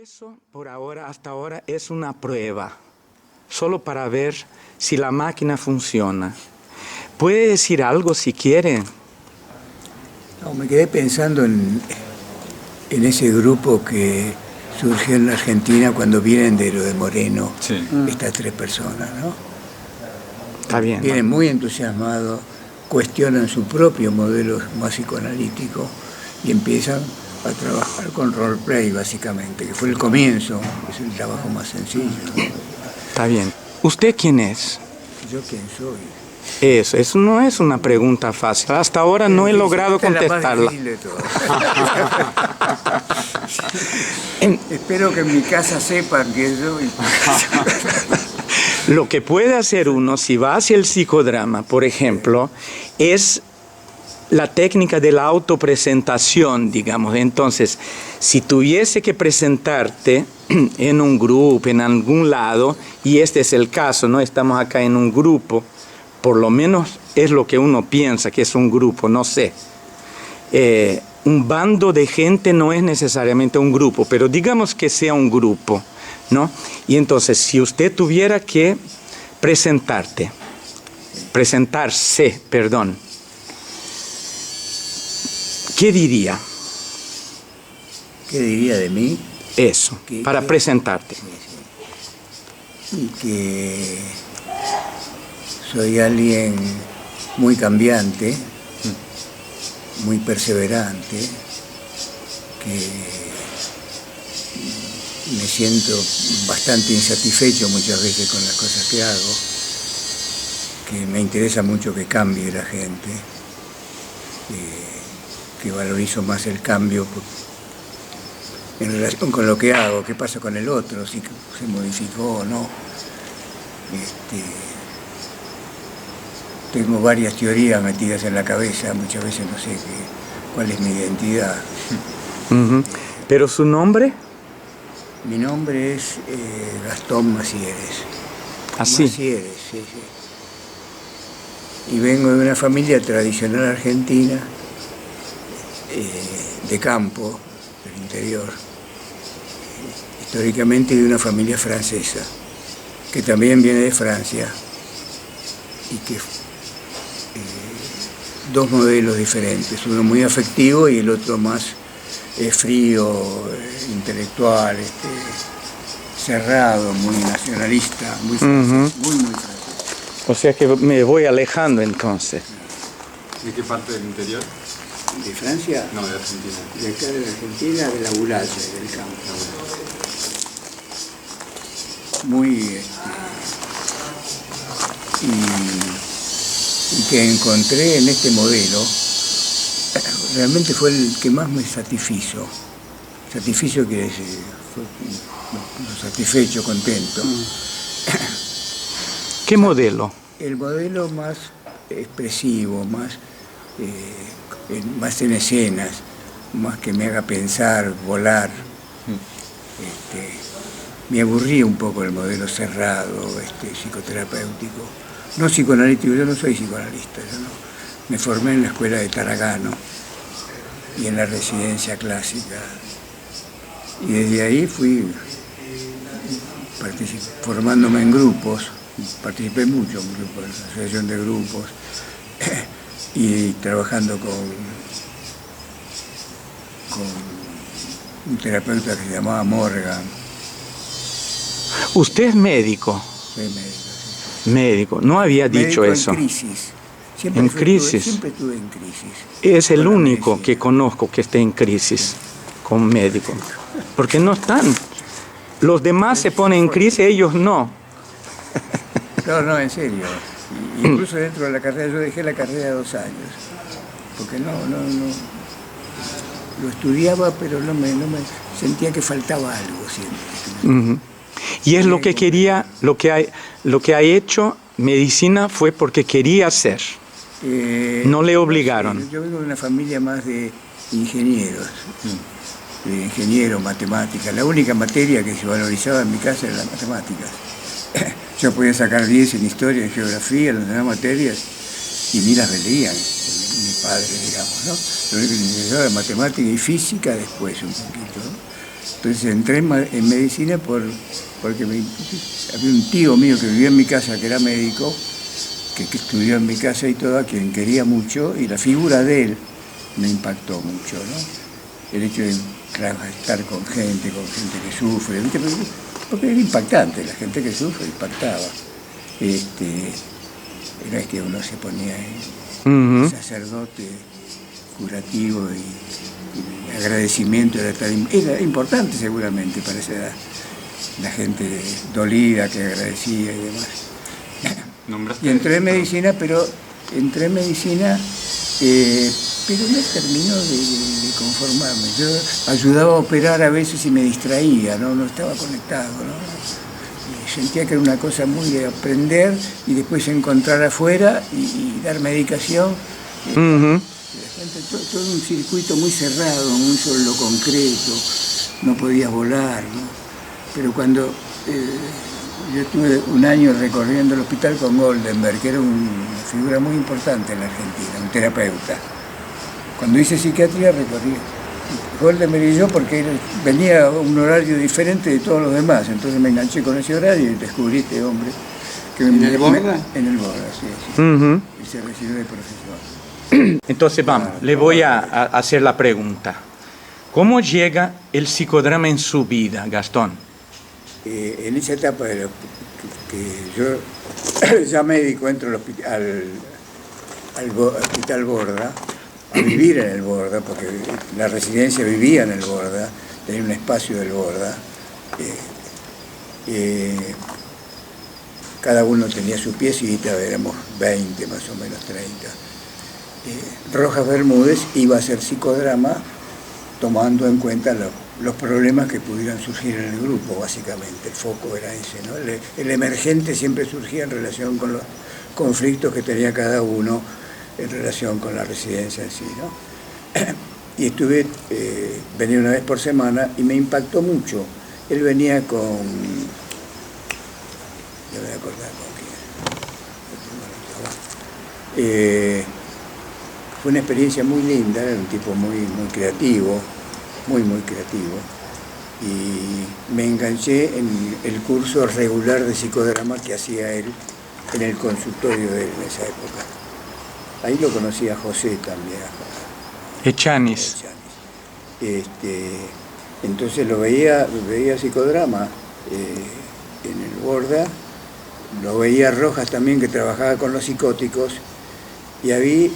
Eso, por ahora, hasta ahora, es una prueba, solo para ver si la máquina funciona. ¿Puede decir algo si quiere? No, me quedé pensando en ese grupo que surgió en la Argentina cuando vienen de lo de Moreno, sí. Estas tres personas, ¿no? Está bien. Vienen muy entusiasmados, cuestionan su propio modelo más psicoanalítico y empiezan a trabajar con roleplay, básicamente, que fue el comienzo, es el trabajo más sencillo. Está bien. ¿Usted quién es? ¿Yo quién soy? Eso no es una pregunta fácil. Hasta ahora no he logrado contestarla. Es la más difícil de todas. Espero que en mi casa sepan que soy. Lo que puede hacer uno, si va hacia el psicodrama, por ejemplo, es la técnica de la autopresentación, digamos. Entonces, si tuviese que presentarte en un grupo, en algún lado, y este es el caso, ¿no? Estamos acá en un grupo, por lo menos es lo que uno piensa que es un grupo, no sé. Un bando de gente no es necesariamente un grupo, pero digamos que sea un grupo, ¿no? Y entonces, si usted tuviera que presentarse, ¿qué diría? ¿Qué diría de mí? Eso, para presentarte. Sí, sí. Y que soy alguien muy cambiante, muy perseverante, que me siento bastante insatisfecho muchas veces con las cosas que hago, que me interesa mucho que cambie la gente, que valorizo más el cambio en relación con lo que hago, qué pasa con el otro, si se modificó o no. Tengo varias teorías metidas en la cabeza, muchas veces no sé cuál es mi identidad. ¿Pero su nombre? Mi nombre es Gastón Macieres. ¿Así? Macieres, sí, sí. Y vengo de una familia tradicional argentina, de campo, del interior, históricamente de una familia francesa, que también viene de Francia, y que dos modelos diferentes, uno muy afectivo y el otro más frío, intelectual, cerrado, muy nacionalista, muy francés, muy francés. O sea que me voy alejando entonces. ¿De qué parte del interior? ¿De Francia? No, de Argentina. De acá de Argentina, de la Bulaye, del campo. Muy... y que encontré en este modelo, realmente fue el que más me satisfizo. Satisficio quiere decir, satisfecho, contento. ¿Qué modelo? El modelo más expresivo, más en escenas, más que me haga pensar, volar. Me aburría un poco el modelo cerrado, psicoterapéutico. No psicoanalítico, yo no soy psicoanalista, yo no. Me formé en la escuela de Tarragano y en la residencia clásica. Y desde ahí fui formándome en grupos, participé mucho en grupos, en la asociación de grupos, y trabajando con un terapeuta que se llamaba Morgan. ¿Usted es médico? Soy médico, sí. Médico, no había dicho eso. En crisis. ¿En crisis? Siempre estuve en crisis. Es el único que conozco que esté en crisis con médico. Porque no están. Los demás se ponen en crisis, ellos no. No, en serio. Incluso dentro de la carrera, yo dejé la carrera 2 años. Porque no lo estudiaba, pero no me sentía que faltaba algo siempre. Y es lo que quería, lo que ha hecho medicina fue porque quería hacer. No le obligaron. Yo vengo de una familia más de ingenieros, de ingenieros, matemáticas. La única materia que se valorizaba en mi casa era las matemáticas. Yo podía sacar 10 en historia, en geografía, en las demás materias, y ni las veían, mi padre, digamos, ¿no? Lo único que necesitaba era matemática y física después un poquito, ¿no? Entonces entré en medicina porque había un tío mío que vivía en mi casa, que era médico, que estudió en mi casa y todo, a quien quería mucho, y la figura de él me impactó mucho, ¿no? El hecho de estar con gente que sufre, ¿viste? Porque era impactante, la gente que sufre impactaba. No es que uno se ponía en sacerdote curativo y agradecimiento, era importante seguramente para esa edad, la gente dolida que agradecía y demás. Y entré en medicina, pero no terminó de conformarme. Yo ayudaba a operar a veces y me distraía, no estaba conectado, ¿no? Y sentía que era una cosa muy de aprender y después encontrar afuera y dar medicación. Todo un circuito muy cerrado, muy solo lo concreto, no podías volar, ¿no? Pero cuando yo estuve un año recorriendo el hospital con Goldenberg, que era una figura muy importante en la Argentina, un terapeuta. Cuando hice psiquiatría recorrí Goldenberg y yo porque él venía a un horario diferente de todos los demás, entonces me enganché con ese horario y descubrí este hombre. ¿En el Borda? En el Borda, sí. Y se recibió de profesor. Entonces vamos, le voy a hacer la pregunta. ¿Cómo llega el psicodrama en su vida, Gastón? En esa etapa que yo ya médico entro al hospital Borda, a vivir en el Borda, porque la residencia vivía en el Borda, tenía un espacio del Borda. Cada uno tenía su piecita, éramos 20 más o menos, 30. Rojas Bermúdez iba a hacer psicodrama tomando en cuenta los problemas que pudieran surgir en el grupo, básicamente. El foco era ese, ¿no? El emergente siempre surgía en relación con los conflictos que tenía cada uno en relación con la residencia en sí, ¿no? Y venía una vez por semana y me impactó mucho. Él venía con... Ya me voy a acordar con quién. Fue una experiencia muy linda, era un tipo muy creativo, muy creativo, y me enganché en el curso regular de psicodrama que hacía él en el consultorio de él en esa época. Ahí lo conocí a José también. Echanis. Entonces lo veía psicodrama en el Borda, lo veía Rojas también, que trabajaba con los psicóticos, y había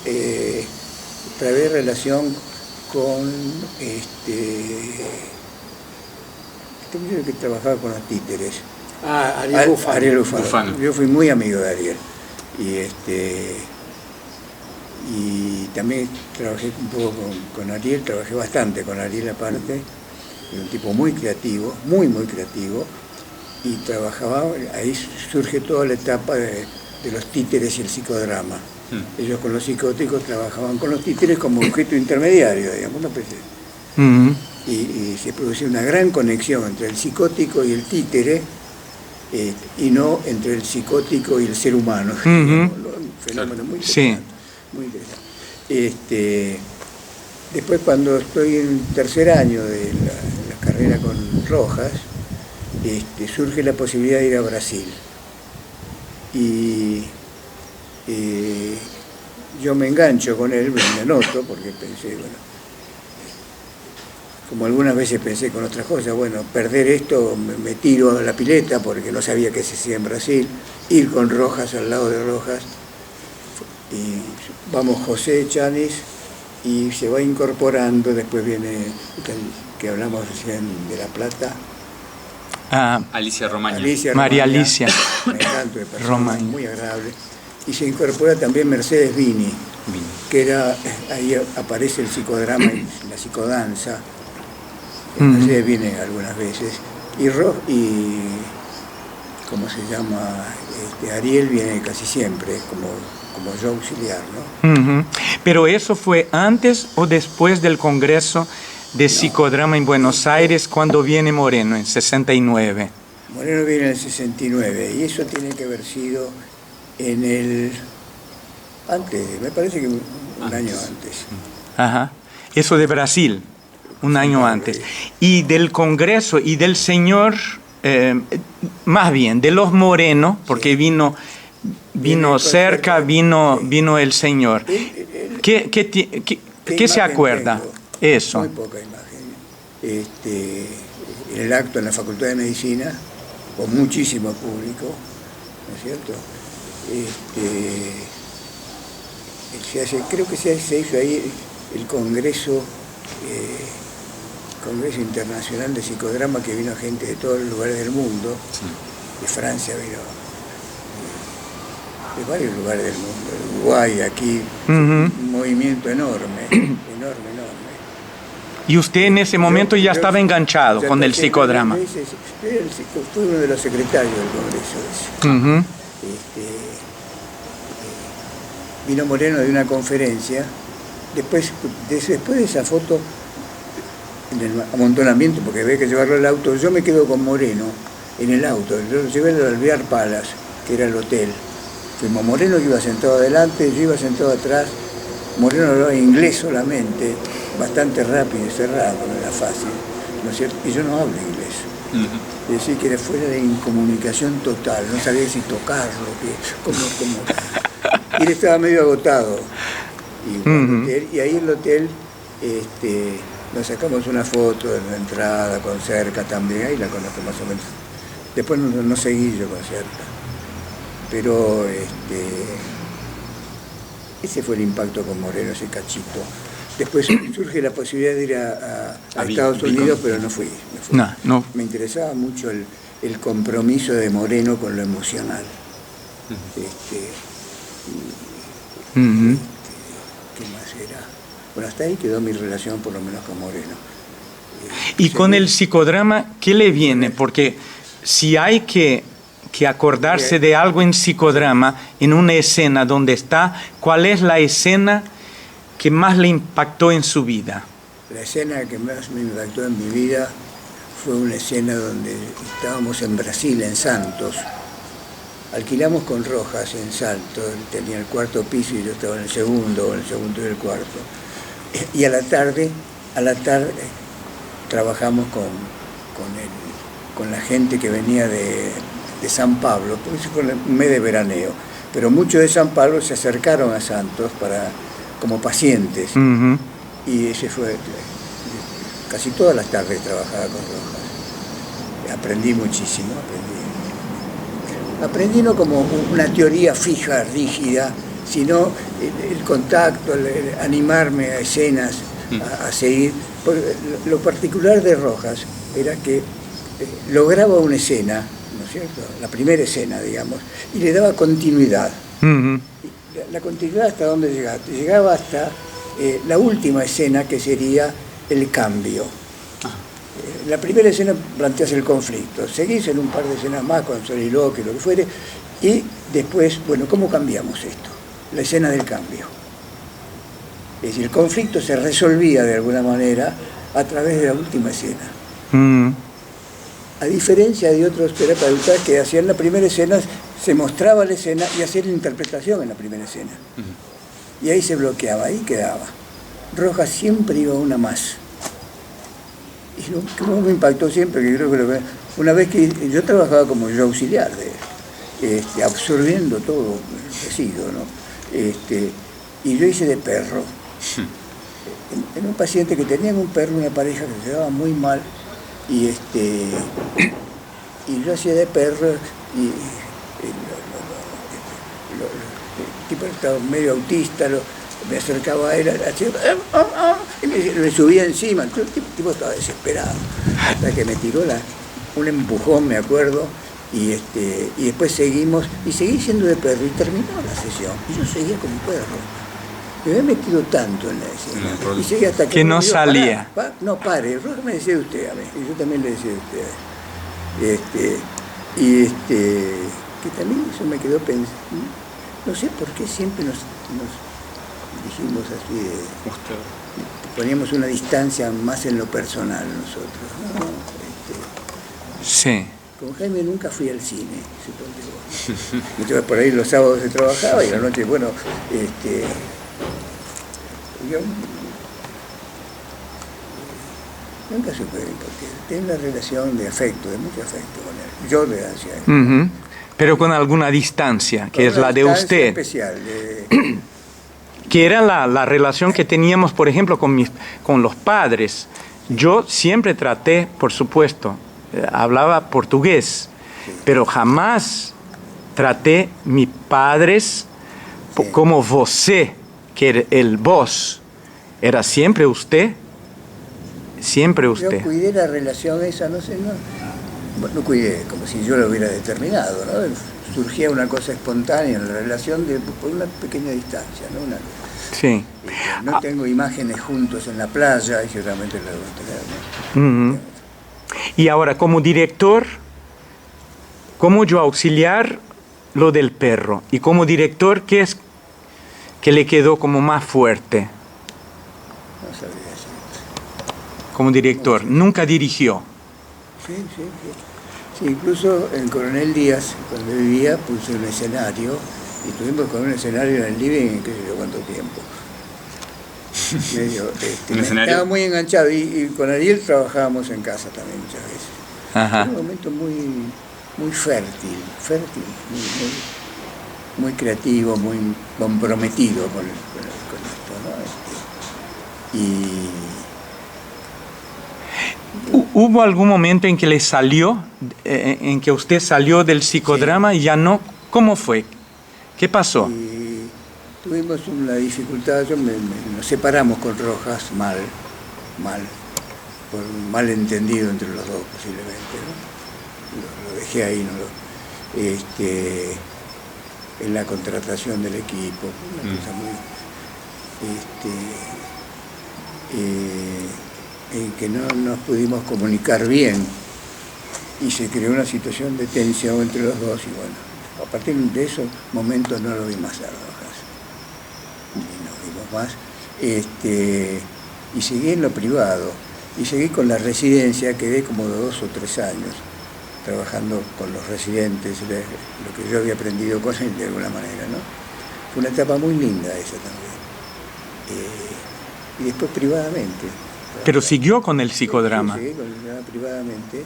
otra vez relación con muchacho que trabajaba con los títeres. Ariel Bufano. Yo fui muy amigo de Ariel. Y también trabajé un poco con Ariel, trabajé bastante con Ariel aparte, era un tipo muy creativo, muy creativo, y trabajaba, ahí surge toda la etapa de los títeres y el psicodrama. Ellos con los psicóticos trabajaban con los títeres como objeto intermediario, digamos, y se producía una gran conexión entre el psicótico y el títere, y no entre el psicótico y el ser humano. Un fenómeno muy interesante. Muy interesante. Después, cuando estoy en tercer año de la carrera con Rojas, surge la posibilidad de ir a Brasil. Y yo me engancho con él, me anoto, porque pensé, bueno, como algunas veces pensé con otras cosas, bueno, perder esto, me tiro a la pileta porque no sabía qué se hacía en Brasil, ir con Rojas al lado de Rojas, y vamos José Echanis, y se va incorporando, después viene, que hablamos recién de La Plata, Alicia Romaña. María Alicia. Me encanta de persona, muy agradable. Y se incorpora también Mercedes Vini, que era, ahí aparece el psicodrama y la psicodanza. Mercedes viene algunas veces. Y ¿cómo se llama? Ariel viene casi siempre, como yo auxiliar, ¿no? Pero eso fue antes o después del Congreso de Psicodrama en Buenos Aires, cuando viene Moreno, en 69. Moreno viene en el 69, y eso tiene que haber sido antes, me parece que un año antes. Ajá. Eso de Brasil. Un año antes. Y del Congreso y del señor, más bien, de los Moreno, porque vino cerca, vino el señor. ¿Qué se acuerda? Tengo, Eso. muy poca imagen. En el acto en la Facultad de Medicina, con muchísimo público, ¿no es cierto? Creo que se hizo ahí el Congreso Internacional de Psicodrama, que vino gente de todos los lugares del mundo. Sí. De Francia vino, de varios lugares del mundo, de Uruguay, aquí, un movimiento enorme, enorme. Y usted en ese momento ya estaba enganchado con el psicodrama. Fue uno de los secretarios del Congreso. Vino Moreno de una conferencia, después de esa foto, en el amontonamiento, porque había que llevarlo al auto, yo me quedo con Moreno en el auto, yo lo llevé al Alvear Palace, que era el hotel. Fuimos Moreno, que iba sentado adelante, yo iba sentado atrás. Moreno hablaba inglés solamente, bastante rápido y cerrado, no era fácil, ¿no es cierto? Y yo no hablo inglés. Es decir, que era fuera de incomunicación total, no sabía si tocarlo, cómo. Y él estaba medio agotado. Y ahí en el hotel nos sacamos una foto de la entrada con Cerca también, ahí la conozco más o menos. Después no seguí yo con Cerca. Pero ese fue el impacto con Moreno, ese cachito. Después surge la posibilidad de ir a Estados Unidos, pero no fui. No. Me interesaba mucho el compromiso de Moreno con lo emocional. ¿Qué más era? Bueno, hasta ahí quedó mi relación, por lo menos con Moreno. Y con el psicodrama, ¿qué le viene? Porque si hay que acordarse de algo en psicodrama, en una escena donde está, ¿cuál es la escena que más le impactó en su vida? La escena que más me impactó en mi vida fue una escena donde estábamos en Brasil, en Santos. Alquilamos con Rojas en Salto, él tenía el cuarto piso y yo estaba en el segundo y el cuarto. Y a la tarde trabajamos con la gente que venía de San Pablo, porque eso fue un mes de veraneo, pero muchos de San Pablo se acercaron a Santos como pacientes. Y ese fue, casi todas las tardes trabajaba con Rojas. Aprendí muchísimo, Aprendí no como una teoría fija, rígida, sino el contacto, el animarme a escenas, a seguir. Porque lo particular de Rojas era que lograba una escena, ¿no es cierto?, la primera escena, digamos, y le daba continuidad. La continuidad hasta dónde llegaste. Llegaba hasta la última escena, que sería el cambio. La primera escena planteas el conflicto, seguís en un par de escenas más con soliloquio, lo que fuere, y después, bueno, ¿cómo cambiamos esto? La escena del cambio. Es decir, el conflicto se resolvía de alguna manera a través de la última escena. A diferencia de otros terapeutas que hacían la primera escena, se mostraba la escena y hacían la interpretación en la primera escena. Y ahí se bloqueaba, ahí quedaba. Rojas siempre iba una más. Y lo que me impactó siempre, que creo que una vez que yo trabajaba como yo auxiliar, absorbiendo todo el residuo, ¿no? Y yo hice de perro. En un paciente que tenía un perro, una pareja que se llevaba muy mal, y yo hacía de perro, y el tipo estaba medio autista, me acercaba a él, y me subía encima. El tipo estaba desesperado, hasta que me tiró un empujón, me acuerdo, y después seguimos, y seguí siendo de perro, y terminó la sesión, y yo seguía como perro. Me había metido tanto en la escena, y seguí hasta que no dijo, salía. No, pare, Rojas me decía usted a mí, y yo también le decía usted. Que también eso me quedó pensando, no sé por qué siempre nos dijimos así, poníamos una distancia más en lo personal nosotros, ¿no? Sí. Con Jaime nunca fui al cine, suponte vos. Entonces por ahí los sábados se trabajaba y la noche, bueno, Nunca supe, porque tengo una relación de afecto, de mucho afecto con él. Yo le hacía eso. Pero con alguna distancia, que Con es una la de distancia usted. especial. Que era la relación que teníamos, por ejemplo, con los padres. Yo siempre traté, por supuesto, hablaba portugués, pero jamás traté mis padres como você, que el vos. Era siempre usted, siempre usted. Yo cuidé la relación esa, no sé, no cuidé, como si yo lo hubiera determinado, ¿no? Surgía una cosa espontánea en la relación por una pequeña distancia, ¿no? Sí. No tengo imágenes juntos en la playa y seguramente la debo tener, ¿no? Y ahora, como director, como yo auxiliar lo del perro, y como director, ¿qué es que le quedó como más fuerte? No sabría decir. Como director, nunca dirigió. Sí. Sí, incluso en Coronel Díaz, cuando vivía, puse un escenario y estuvimos con un escenario en el living, qué sé yo cuánto tiempo. Estaba muy enganchado y con Ariel trabajábamos en casa también muchas veces. Ajá. Fue un momento muy fértil, muy creativo, muy comprometido con esto, ¿no? ¿Hubo algún momento en que le salió, en que usted salió del psicodrama y ya no? ¿Cómo fue? ¿Qué pasó? Y tuvimos una dificultad, nos separamos con Rojas mal, por un malentendido entre los dos posiblemente, ¿no? Lo dejé ahí, en la contratación del equipo, una cosa muy... en que no nos pudimos comunicar bien y se creó una situación de tensión entre los dos y bueno, a partir de esos momentos no lo vi más a Rojas, ni nos vimos más, y seguí en lo privado, y seguí con la residencia, quedé como 2 o 3 años trabajando con los residentes, lo que yo había aprendido con él de alguna manera, ¿no? Fue una etapa muy linda esa también, y después privadamente. Pero siguió con el psicodrama. Sí, privadamente.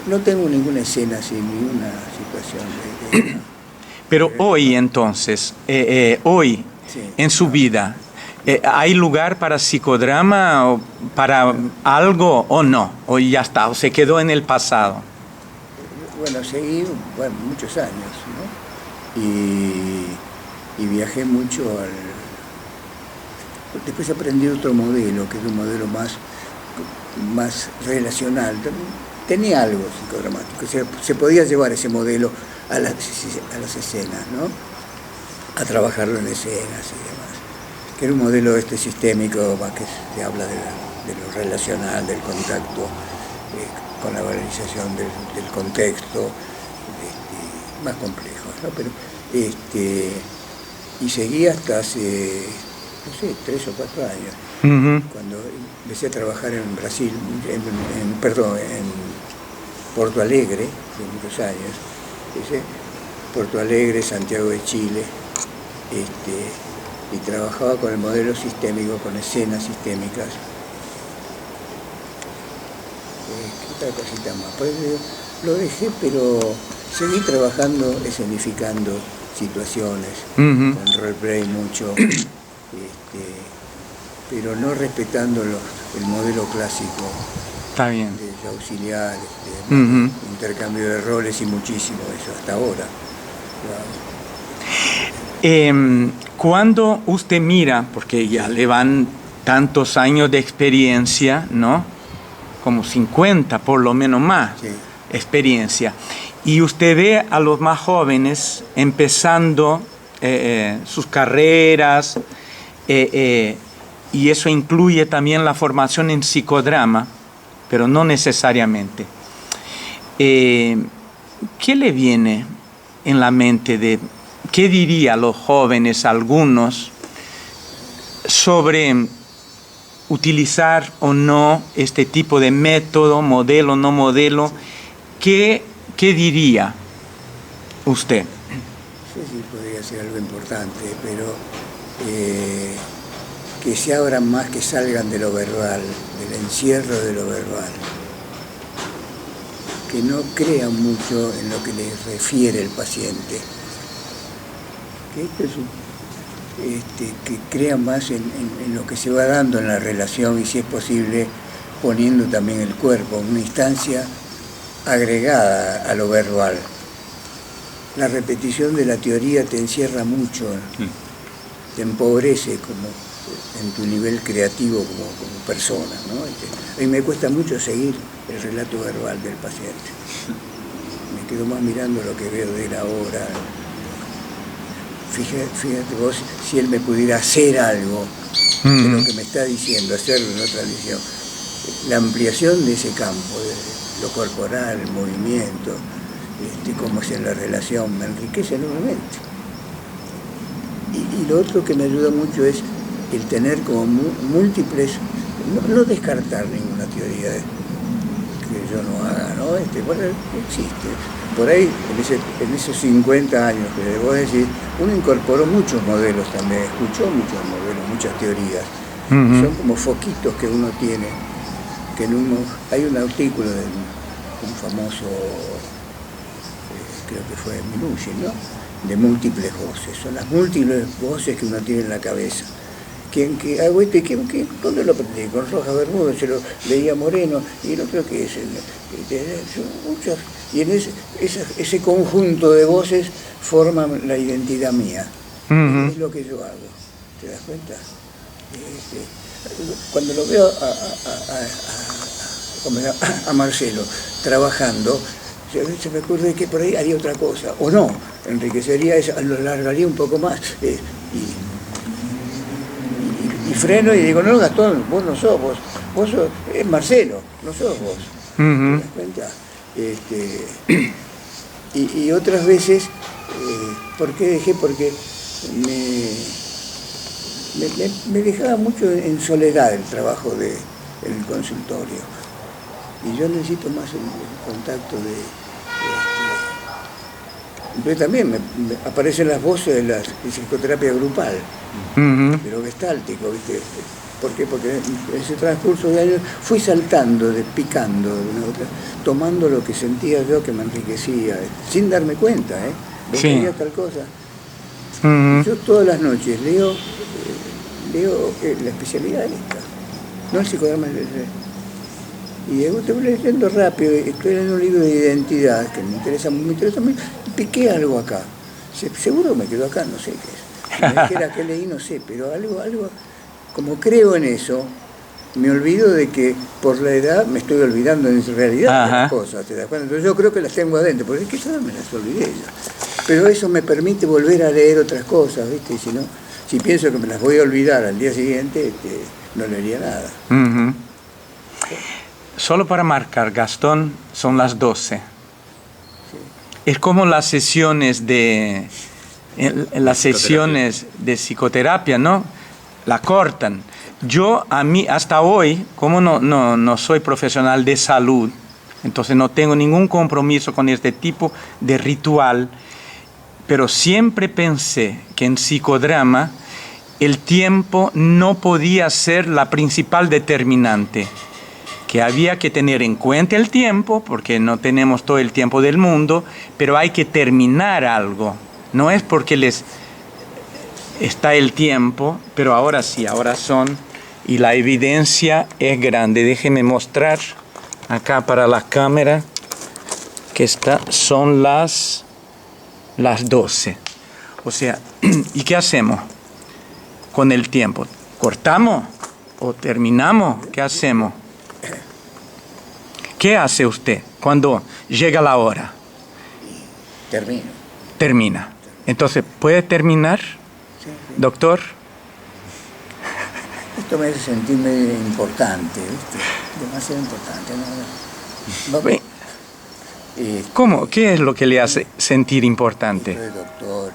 No tengo ninguna escena así, ninguna situación. Pero hoy entonces, hoy, Sí. en su vida, ¿hay lugar para psicodrama o para algo o no? ¿O ya está? ¿O se quedó en el pasado? Bueno, seguí muchos años, ¿no? Y viajé mucho Después aprendí otro modelo, que es un modelo más relacional. Tenía algo psicodramático, se podía llevar ese modelo a las escenas, ¿no? A trabajarlo en escenas y demás. Que era un modelo sistémico, más que se habla de lo relacional, del contacto, con la valorización del contexto, más complejo, ¿no? Pero, y seguí hasta hace, no sé, 3 o 4 años, cuando empecé a trabajar en Brasil, en Porto Alegre, hace muchos años, Porto Alegre, Santiago de Chile, y trabajaba con el modelo sistémico, con escenas sistémicas. ¿Qué otra cosita más? Pues, lo dejé, pero seguí trabajando, escenificando situaciones, con roleplay mucho, pero no respetando el modelo clásico. Está bien. De auxiliar, intercambio de roles y muchísimo eso hasta ahora. Cuando usted mira, porque ya le van tantos años de experiencia, ¿no? Como 50, por lo menos más, Sí. experiencia, y usted ve a los más jóvenes empezando sus carreras, y eso incluye también la formación en psicodrama, pero no necesariamente. ¿Qué le viene en la mente qué diría a los jóvenes, algunos, sobre utilizar o no este tipo de método, modelo, no modelo? ¿Qué diría usted? No sé si podría ser algo importante, pero que se abran más, que salgan de lo verbal, del encierro de lo verbal, que no crean mucho en lo que les refiere el paciente, que esto es que crean más en lo que se va dando en la relación y, si es posible, poniendo también el cuerpo en una instancia agregada a lo verbal. La repetición de la teoría te encierra mucho, te empobrece como en tu nivel creativo como persona, ¿no? A mí me cuesta mucho seguir el relato verbal del paciente. Me quedo más mirando lo que veo de él ahora. Fíjate vos, si él me pudiera hacer algo de lo que me está diciendo, hacerlo en otra lesión. La ampliación de ese campo, de lo corporal, el movimiento, cómo es en la relación, me enriquece enormemente. Y lo otro que me ayuda mucho es el tener como múltiples, no descartar ninguna teoría que yo no haga, ¿no? Bueno, existe. Por ahí, en esos 50 años que debo decir, uno incorporó muchos modelos también, escuchó muchos modelos, muchas teorías. Son como foquitos que uno tiene, que hay un artículo de un famoso, creo que fue Minuchin, ¿no? De múltiples voces. Son las múltiples voces que uno tiene en la cabeza. ¿Dónde lo aprendí? Con Rojas Bermúdez, se lo leía Moreno, y el otro que es muchas, y en ese conjunto de voces forman la identidad mía. Es lo que yo hago. ¿Te das cuenta? Cuando lo veo a Marcelo trabajando, se me ocurre que por ahí haría otra cosa, o no, enriquecería eso, lo alargaría un poco más, y freno y digo, no, Gastón, vos no sos vos sos, es Marcelo, no sos vos. ¿Te das cuenta? Y otras veces, ¿por qué dejé? Porque me dejaba mucho en soledad el trabajo en el consultorio. Y yo necesito más el contacto pero también me aparecen las voces de la psicoterapia grupal, de lo gestáltico, ¿viste? ¿Por qué? Porque en ese transcurso de años fui saltando, picando de una a otra, tomando lo que sentía yo que me enriquecía, sin darme cuenta, ¿Vos querías tal cosa? Yo todas las noches leo la especialidad esta, no el psicodrama. Y estoy leyendo rápido, estoy en un libro de identidad que me interesa mucho, piqué algo acá. Seguro me quedó acá, no sé qué es. Si me dijera que leí, no sé, pero algo, como creo en eso, me olvido de que por la edad me estoy olvidando en realidad de las cosas, ¿te das cuenta? Entonces yo creo que las tengo adentro, porque es que todas me las olvidé ya. Pero eso me permite volver a leer otras cosas, ¿viste? Y si pienso que me las voy a olvidar al día siguiente, no leería nada. Solo para marcar, Gastón, son las 12. Sí. Es como las sesiones de psicoterapia, ¿no? La cortan. A mí, hasta hoy, como no soy profesional de salud, entonces no tengo ningún compromiso con este tipo de ritual, pero siempre pensé que en psicodrama el tiempo no podía ser la principal determinante, que había que tener en cuenta el tiempo, porque no tenemos todo el tiempo del mundo, pero hay que terminar algo. No es porque les está el tiempo, pero ahora sí, ahora son, y la evidencia es grande. Déjeme mostrar acá para la cámara que son las 12. O sea, ¿y qué hacemos con el tiempo? ¿Cortamos o terminamos? ¿Qué hacemos? ¿Qué hace usted cuando llega la hora? Termina. Entonces, ¿puede terminar, doctor? Esto me hace sentirme importante, ¿viste? Demasiado importante, ¿no? ¿Cómo? ¿Qué es lo que le hace sentir importante? De doctor.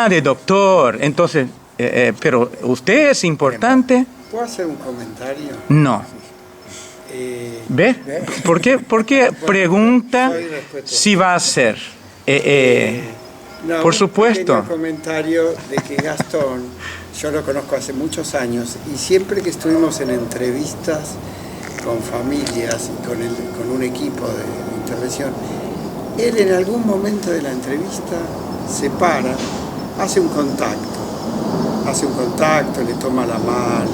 De doctor. Entonces, pero ¿usted es importante? ¿Puedo hacer un comentario? No. ¿Ve? ¿Por qué pregunta si va a ser? No, por supuesto. Un pequeño comentario de que Gastón yo lo conozco hace muchos años y siempre que estuvimos en entrevistas con familias y con un equipo de intervención, él en algún momento de la entrevista se para, hace un contacto, le toma la mano,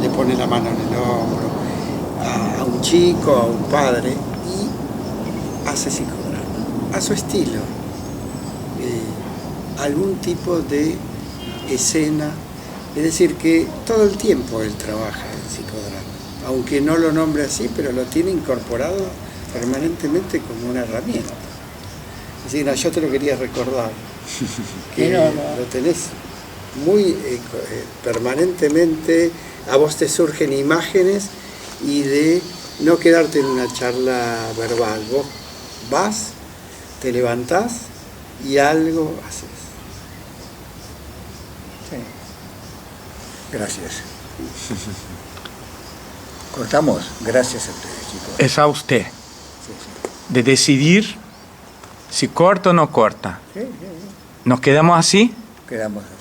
le pone la mano en el hombro a un chico, a un padre, y hace psicodrama, a su estilo. Algún tipo de escena, es decir, que todo el tiempo él trabaja en psicodrama, aunque no lo nombre así, pero lo tiene incorporado permanentemente como una herramienta. Es decir, yo te lo quería recordar, que lo tenés muy permanentemente, a vos te surgen imágenes y de no quedarte en una charla verbal, vos vas, te levantás y algo haces. Sí. Gracias. Cortamos. Gracias a ustedes, chicos. Es a usted Sí, sí. de decidir si corta o no corta. Sí, sí, sí. ¿Nos quedamos así? Quedamos así.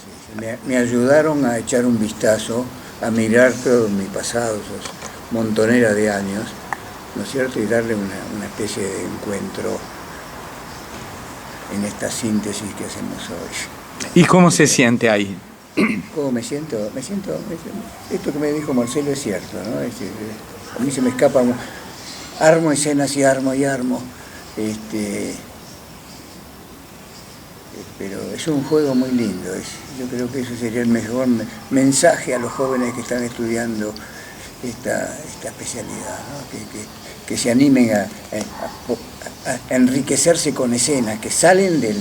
Me ayudaron a echar un vistazo, a mirar todo mi pasado, esos montoneras de años, ¿no es cierto? Y darle una especie de encuentro en esta síntesis que hacemos hoy. ¿Y cómo se siente ahí? ¿Cómo me siento? Esto que me dijo Marcelo es cierto, ¿no? A mí se me escapa, armo escenas y armo. Pero es un juego muy lindo. Yo creo que eso sería el mejor mensaje a los jóvenes que están estudiando esta especialidad, ¿no? Que se animen a enriquecerse con escenas que salen del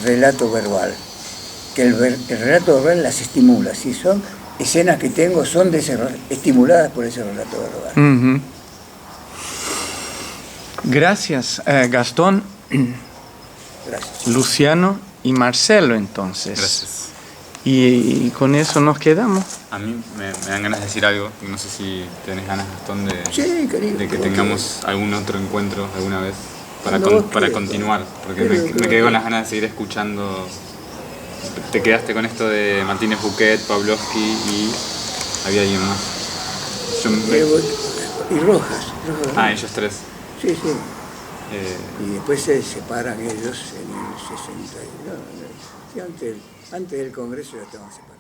relato verbal, que el relato verbal las estimula. Si son escenas que tengo, son estimuladas por ese relato verbal. Uh-huh. Gracias, Gastón, Gracias. Luciano y Marcelo, entonces. Gracias. Y con eso nos quedamos. A mí me dan ganas de decir algo, no sé si tenés ganas, Gastón, Sí, querido, de que tengamos algún otro encuentro alguna vez para Cuando vos quieras. continuar, porque Pero, me quedé con las ganas de seguir escuchando. Te quedaste con esto de Martínez Buquet, Pavlovsky y había alguien más. Y Rojas. Ah, ellos tres. Sí, sí. Y después se separan ellos en el 60. Sí, antes del Congreso ya estaban separados.